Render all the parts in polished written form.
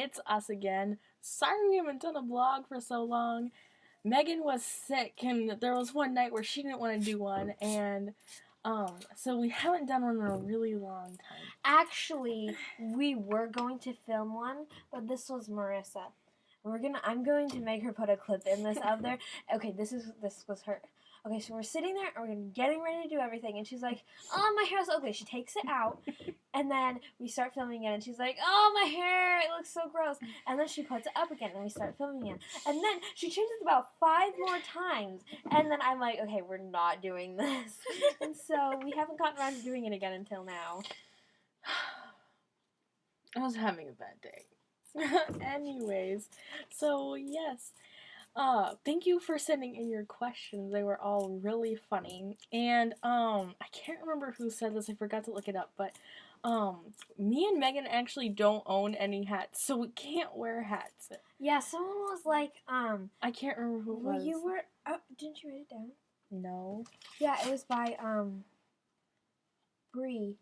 it's us again. Sorry we haven't done a vlog for so long. Megan was sick, and there was one night where she didn't want to do one, and so we haven't done one in a really long time. Actually, we were going to film one, but this was Marissa. I'm going to make her put a clip in this of there. Okay, this was her. Okay, so we're sitting there and we're getting ready to do everything, and she's like, "Oh, my hair's ugly." She takes it out, and then we start filming it, and she's like, "Oh, my hair, it looks so gross." And then she puts it up again, and we start filming again. And then she changes it about 5 more times, and then I'm like, "Okay, we're not doing this." And so we haven't gotten around to doing it again until now. I was having a bad day. Anyways, so yes. Thank you for sending in your questions. They were all really funny. And, I can't remember who said this. I forgot to look it up. But, me and Megan actually don't own any hats, so we can't wear hats. Yeah, someone was like, I can't remember who it was. You were, didn't you write it down? No. Yeah, it was by, Bree.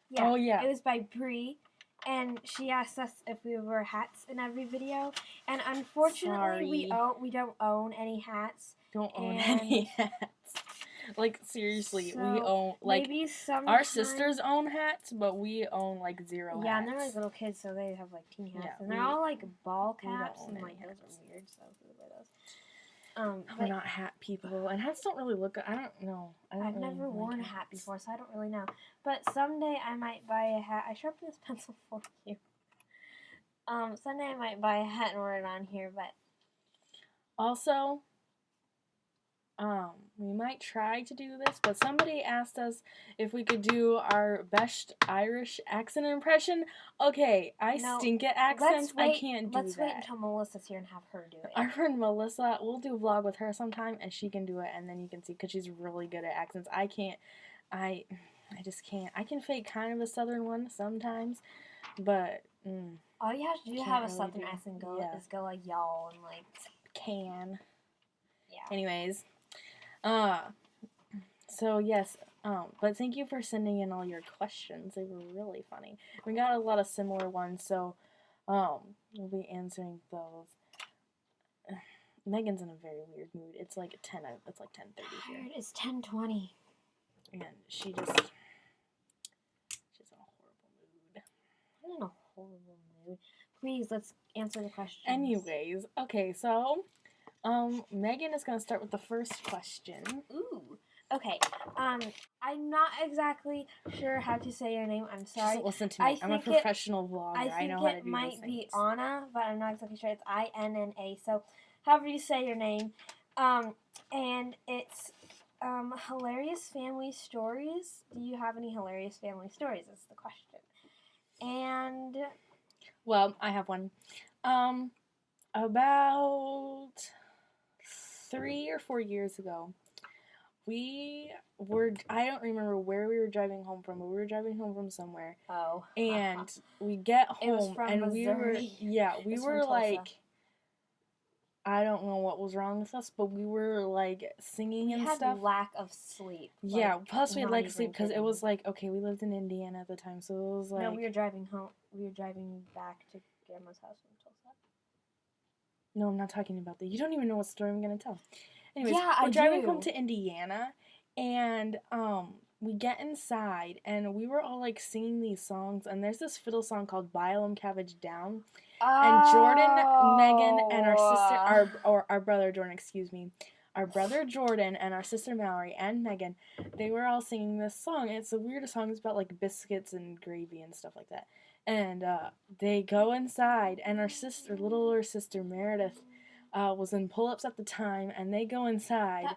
Yeah. Oh, yeah. It was by Bree. And she asked us if we wear hats in every video, and unfortunately, we don't own any hats. Don't own any hats. Like, seriously, so we own, like, maybe our sisters own hats, but we own, like, 0 hats. Yeah, and they're, like, little kids, so they have, like, teen hats. Yeah, and they're all, like, ball caps, and, like, those are weird, so who would wear those? We're not hat people, and hats don't really look good. I don't know. I've never worn a hat before, so I don't really know. But someday I might buy a hat. I sharpened this pencil for you. Someday I might buy a hat and wear it on here, but... Also, we might try to do this, but somebody asked us if we could do our best Irish accent impression. Okay, I stink at accents. I can't do that. Let's wait until Melissa's here and have her do it. Our friend Melissa, we'll do a vlog with her sometime, and she can do it, and then you can see, because she's really good at accents. I can't. I just can't. I can fake kind of a southern one sometimes, but all you have to do to have a southern accent is go like y'all and like can. Yeah. Anyways. So yes, but thank you for sending in all your questions. They were really funny. We got a lot of similar ones, so, we'll be answering those. Megan's in a very weird mood. It's like 10:30 here. It's 10:20. And she's in a horrible mood. I'm in a horrible mood. Please, let's answer the questions. Anyways, okay, so... Megan is going to start with the first question. Ooh. Okay. I'm not exactly sure how to say your name. I'm sorry. Just listen to me. I'm a professional vlogger. I know how to do these things. it might be Anna, but I'm not exactly sure. It's INNA. So, however you say your name. And it's hilarious family stories. Do you have any hilarious family stories? Is the question. And well, I have one. About 3 or 4 years ago, I don't remember where we were driving home from, but we were driving home from somewhere. Oh. And we get home, it was from Missouri. we were like, I don't know what was wrong with us, but we were like singing and stuff. We had lack of sleep. Yeah, plus we had lack of sleep because it was like, okay, we lived in Indiana at the time, so it was like... No, we were driving home. We were driving back to Grandma's house from Tulsa. No, I'm not talking about that. You don't even know what story I'm going to tell. Anyways, yeah, we're driving home to Indiana, and we get inside, and we were all like singing these songs, and there's this fiddle song called Bile Cabbage Down, and Jordan, Megan, and our sister, our brother Jordan, excuse me, our brother Jordan and our sister Mallory and Megan, they were all singing this song. It's the weirdest song. It's about like biscuits and gravy and stuff like that. And they go inside, and our littler sister Meredith, was in pull-ups at the time, and they go inside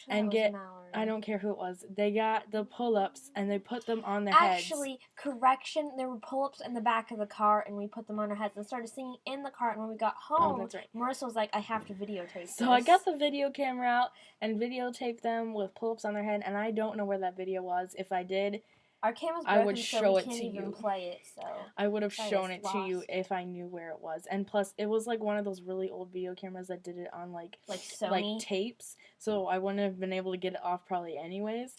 and get, Mallory. I don't care who it was, they got the pull-ups, and they put them on their heads. Actually, correction, there were pull-ups in the back of the car, and we put them on our heads and started singing in the car, and when we got home, that's right. Marissa was like, I have to videotape this. So I got the video camera out and videotaped them with pull-ups on their head, and I don't know where that video was. If I did... Our camera's broken, I would show it to you. Even play it, so I would have shown it to you if I knew where it was. And plus, it was like one of those really old video cameras that did it on like Sony? like tapes, so I wouldn't have been able to get it off probably anyways.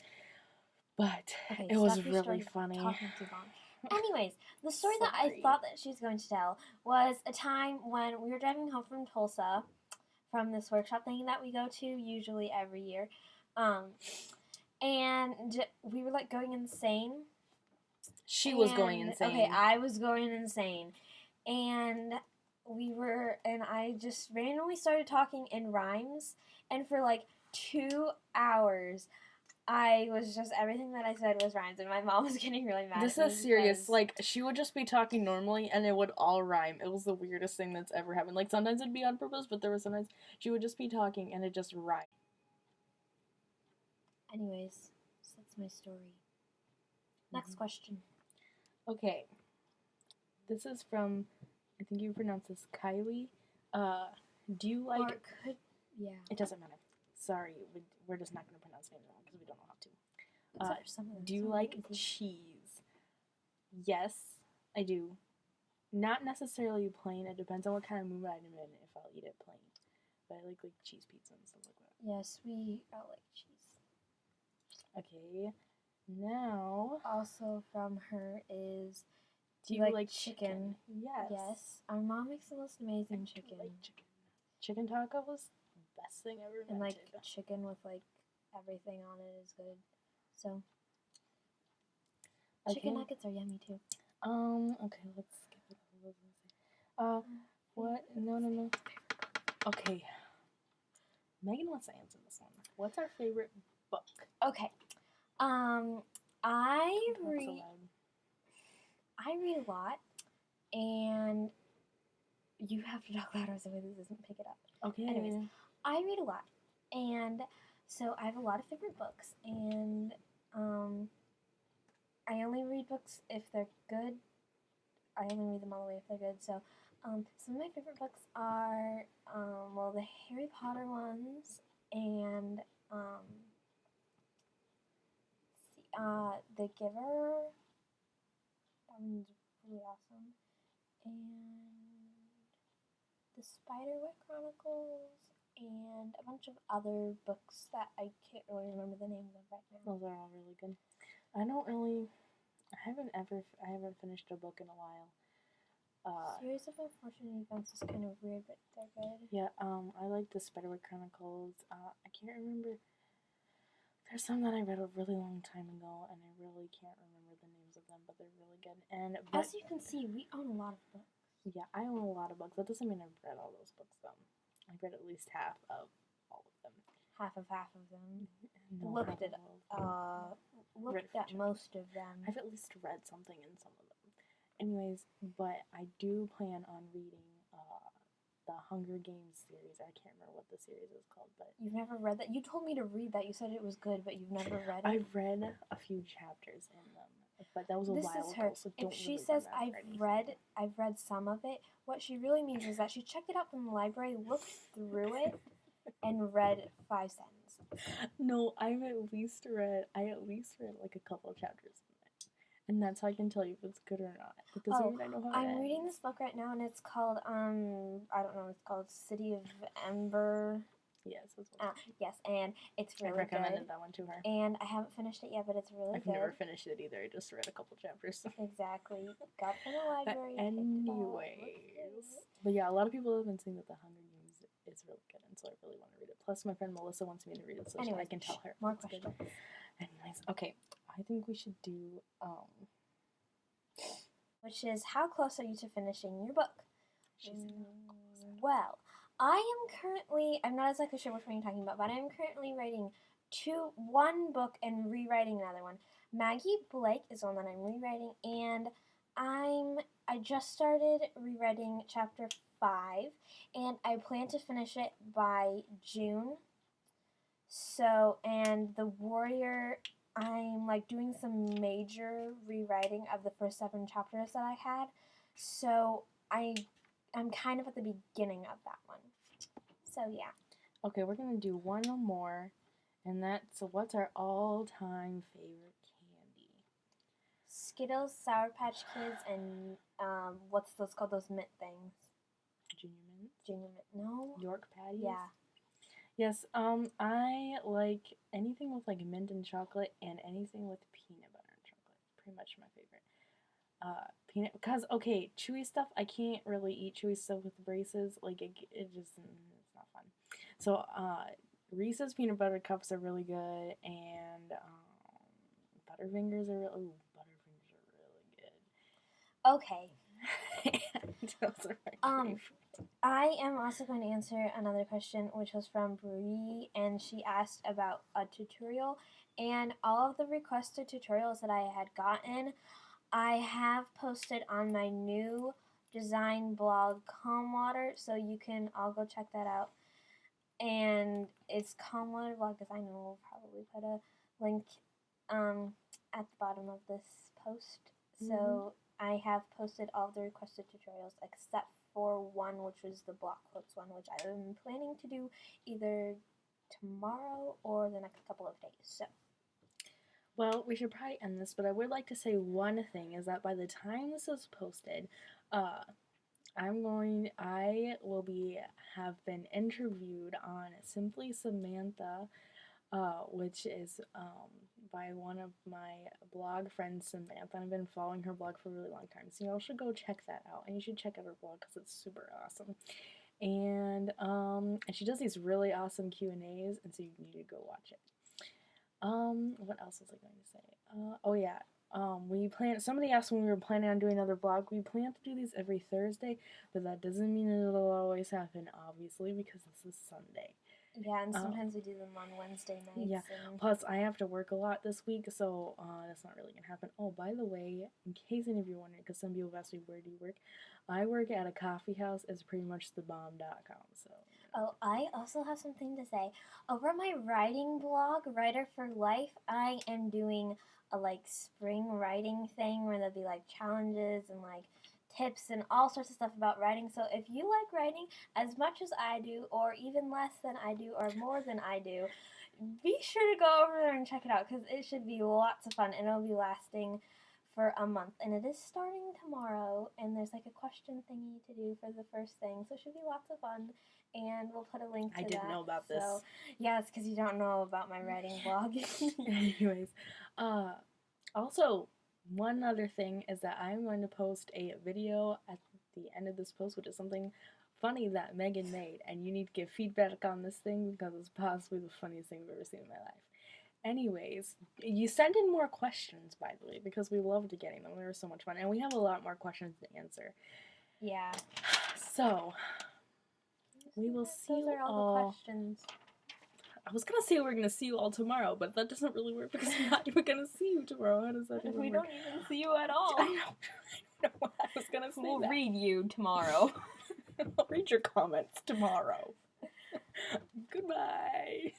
But it was really funny. Anyways, the story that I thought that she was going to tell was a time when we were driving home from Tulsa from this workshop thing that we go to usually every year. And we were like going insane. She was going insane. Okay, I was going insane. And I just randomly started talking in rhymes. And for like 2 hours, everything that I said was rhymes. And my mom was getting really mad This at me. is serious. Like, she would just be talking normally and it would all rhyme. It was the weirdest thing that's ever happened. Like, sometimes it'd be on purpose, but there were sometimes she would just be talking and it just rhymed. Anyways, so that's my story. Next question. Okay. This is from, I think you pronounce this Kylie. Do you like... Yeah. It doesn't matter. Sorry, we're just not going to pronounce names wrong because we don't know how to. Do you like cheese? Yes, I do. Not necessarily plain. It depends on what kind of mood I'm in if I'll eat it plain. But I like cheese pizza and stuff like that. Yes, I like cheese. Okay. Now... Also from her is... Do you like chicken? Yes. Yes. Our mom makes the most amazing chicken. I like chicken. Chicken taco was the best thing ever invented. And like chicken with like everything on it is good. So chicken nuggets are yummy too. Okay, let's skip it over. What? No. Okay. Megan wants to answer this one. What's our favorite book? Okay. I read a lot, and you have to talk louder so this doesn't pick it up. Okay. Anyways, I read a lot, and so I have a lot of favorite books, and I only read books if they're good. I only read them all the way if they're good. So, some of my favorite books are the Harry Potter ones, and The Giver. That one's really awesome. And The Spiderwick Chronicles, and a bunch of other books that I can't really remember the names of right now. Those are all really good. I haven't finished a book in a while. Series of Unfortunate Events is kind of weird, but they're good. Yeah, I like The Spiderwick Chronicles. I can't remember. There's some that I read a really long time ago, and I really can't remember the names of them, but they're really good. As you can see, we own a lot of books. Yeah, I own a lot of books. That doesn't mean I've read all those books, though. I've read at least half of all of them. Half of them. No, Looked at most of them. I've at least read something in some of them. Anyways, but I do plan on reading the Hunger Games series. I can't remember what the series is called, but... You've never read that? You told me to read that. You said it was good, but you've never read it. I've read a few chapters in them, but that was a while ago, so don't If she says I've read some of it, what she really means is that she checked it out from the library, looked through it, and read 5 sentences. No, I at least read like a couple of chapters in it. And that's how I can tell you if it's good or not. It doesn't mean I know how I'm reading this book right now, and it's called, it's called City of Ember. Yes, that's what yes, and it's really good. I recommended that one to her. And I haven't finished it yet, but it's really good. I've never finished it either. I just read a couple chapters. Exactly. Got from the library. Anyways. But yeah, a lot of people have been saying that the Hunger Games is really good, and so I really want to read it. Plus, my friend Melissa wants me to read it, so I can tell her. More questions. Anyways, okay. I think we should do, which is, how close are you to finishing your book? Well, I'm not exactly sure which one you're talking about, but I'm currently writing one book and rewriting another one. Maggie Blake is one that I'm rewriting, and I just started rewriting chapter 5, and I plan to finish it by June. So, and The Warrior, I'm doing some major rewriting of the first 7 chapters that I had. So, I'm kind of at the beginning of that one. So, yeah. Okay, we're going to do one more, and that's, what's our all-time favorite candy? Skittles, Sour Patch Kids, and, what's those called, those mint things? Junior Mint, no? York Patties? Yeah. Yes, I like anything with mint and chocolate, and anything with peanut butter and chocolate. Pretty much my favorite. peanut, because okay, chewy stuff, I can't really eat chewy stuff with braces. Like it just it's not fun. So Reese's peanut butter cups are really good, and Butterfingers are really Okay. good. Those are my favorite. I am also going to answer another question, which was from Brie, and she asked about a tutorial. And all of the requested tutorials that I had gotten, I have posted on my new design blog, Calm Water, so you can all go check that out. And it's Calm Water Blog Design, and we'll probably put a link at the bottom of this post. So I have posted all the requested tutorials except for one, which was the block quotes one, which I'm planning to do either tomorrow or the next couple of days. So. Well, we should probably end this, but I would like to say one thing is that by the time this is posted, I will have been interviewed on Simply Samantha, which is by one of my blog friends, Samantha. I've been following her blog for a really long time, so you all should go check that out, and you should check out her blog because it's super awesome. And she does these really awesome Q&As, and so you need to go watch it. What else was I going to say? Oh yeah. Somebody asked when we were planning on doing another vlog. We plan to do these every Thursday, but that doesn't mean it'll always happen, obviously, because this is Sunday. Yeah, and sometimes we do them on Wednesday nights. Yeah, plus I have to work a lot this week, so that's not really going to happen. Oh, by the way, in case any of you are wondering, because some people have asked me, where do you work? I work at a coffee house. It's pretty much thebomb.com, so... Oh, I also have something to say. Over my writing blog, Writer for Life, I am doing a spring writing thing where there'll be challenges and tips and all sorts of stuff about writing. So if you like writing as much as I do, or even less than I do, or more than I do, be sure to go over there and check it out because it should be lots of fun and it'll be lasting for a month, and it is starting tomorrow, and there's a question thingy to do for the first thing, so it should be lots of fun, and we'll put a link to that. I didn't know about this. So, yeah, it's because you don't know about my writing blog. Anyways, also, one other thing is that I'm going to post a video at the end of this post, which is something funny that Megan made, and you need to give feedback on this thing because it's possibly the funniest thing I've ever seen in my life. Anyways, you send in more questions, by the way, because we loved getting them. They were so much fun, and we have a lot more questions to answer. Yeah. So, we will see you all. Those are all the questions. I was gonna say we're gonna see you all tomorrow, but that doesn't really work because we're not even gonna see you tomorrow. How does that even work? We don't even see you at all. I know. I was gonna say we'll read you tomorrow. I'll read your comments tomorrow. Goodbye.